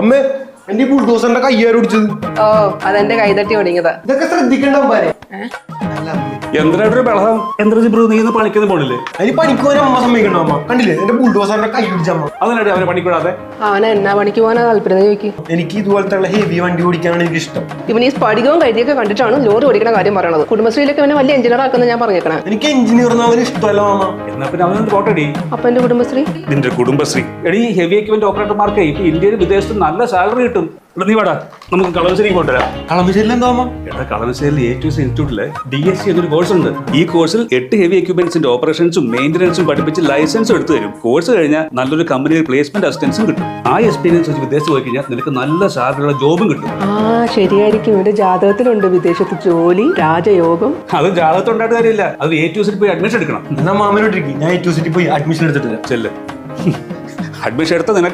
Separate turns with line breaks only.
അമ്മേ എന്റെ ബുൾഡോസറിന്റെ കയ്യാര് പിടിച്ചത്.
ഓ അതെന്റെ കൈതട്ടി ഒടിങ്ങതാ.
ഇതൊക്കെ ശ്രദ്ധിക്കണ്ടേ?
എന്തിനായിട്ടൊരു ബഹളം? എന്താ നീ ഇന്ന് പണിക്കൊന്നും പോണില്ലേ?
അതിന് പണിക്കുവാൻ അമ്മ സമ്മതിക്കണ്ടോ? അമ്മ കണ്ടില്ലേ എന്റെ ബുൾഡോസറിന്റെ കൈ പിടിച്ചമ്മ.
അതിനായിട്ട് അവനെ പണിക്കൂടാതെ
അവനെ എന്നാ പണിക്ക് പോകാനാ താല്പര്യം ചോദിക്കും.
എനിക്ക് ഇതുപോലത്തെ ഹെവി വണ്ടി ഓടിക്കാനാണ് എനിക്ക് ഇഷ്ടം.
ഇവൻ ഈ സ്പടികവും കൈതിയൊക്കെ കണ്ടിട്ടാണ് ലോറി ഓടിക്കുന്ന കാര്യം പറയണത്. കുടുംബശ്രീയിലൊക്കെ അവനെ വലിയ എഞ്ചിനീയർ ആക്കുന്നത് ഞാൻ പറഞ്ഞേക്കണം.
എനിക്ക് എഞ്ചിനീയർ അവന് ഇഷ്ടമല്ല മാമ.
എന്നാ പിന്നെ അവനൊന്ന് പോട്ടടി.
അപ്പൊ എന്റെ കുടുംബശ്രീ
നിന്റെ കുടുംബശ്രീ എടി ഹെവി എക്യുപ്മെന്റ് ഓപ്പറേറ്റർമാർക്ക് ഇപ്പൊ ഇന്ത്യയിൽ വിദേശത്ത് നല്ല സാലറി കിട്ടും. നീ വാടാ നമുക്ക് കളമശ്ശേരി കൊണ്ടുവരാം.
കളമശ്ശേരിയിൽ എന്താ മാമ?
എടാ കളമശ്ശേരിയിൽ A2C ഇൻസ്റ്റിറ്റ്യൂട്ടില് DSC എന്നൊരു കോഴ്സ് ഉണ്ട്. ഈ കോഴ്സിൽ 8 ഹെവി എക്യുപ്മെന്റ്സിന്റെ ഓപ്പറേഷൻസും മെയിന്റനൻസും പഠിപ്പിച്ച് ലൈസൻസും എടുത്തു തരും. കോഴ്സ് കഴിഞ്ഞാൽ നല്ലൊരു കമ്പനിയിൽ പ്ലേസ്മെന്റ് അസിസ്റ്റൻസും കിട്ടും. ആ എക്സ്പീരിയൻസ് വെച്ച് വിദേശത്ത് പോയി കഴിഞ്ഞാൽ നിനക്ക് നല്ല സാലറിയുള്ള ജോബും കിട്ടും.
ശരിയായിരിക്കും. ഇവിടെ ജാതകത്തിലുണ്ട് വിദേശത്ത് ജോലി രാജയോഗം.
അത് ജാതകത്തുണ്ടായിട്ട് കാര്യമില്ല. അത് A2C പോയി അഡ്മിഷൻ എടുക്കണം.
എന്നാ മാമനോട്ടിരിക്കും, ഞാൻ A2C പോയി അഡ്മിഷൻ എടുത്തിട്ടില്ല.
ചെല്ല് അഡ്മിഷൻ എടുത്ത നിനക്ക്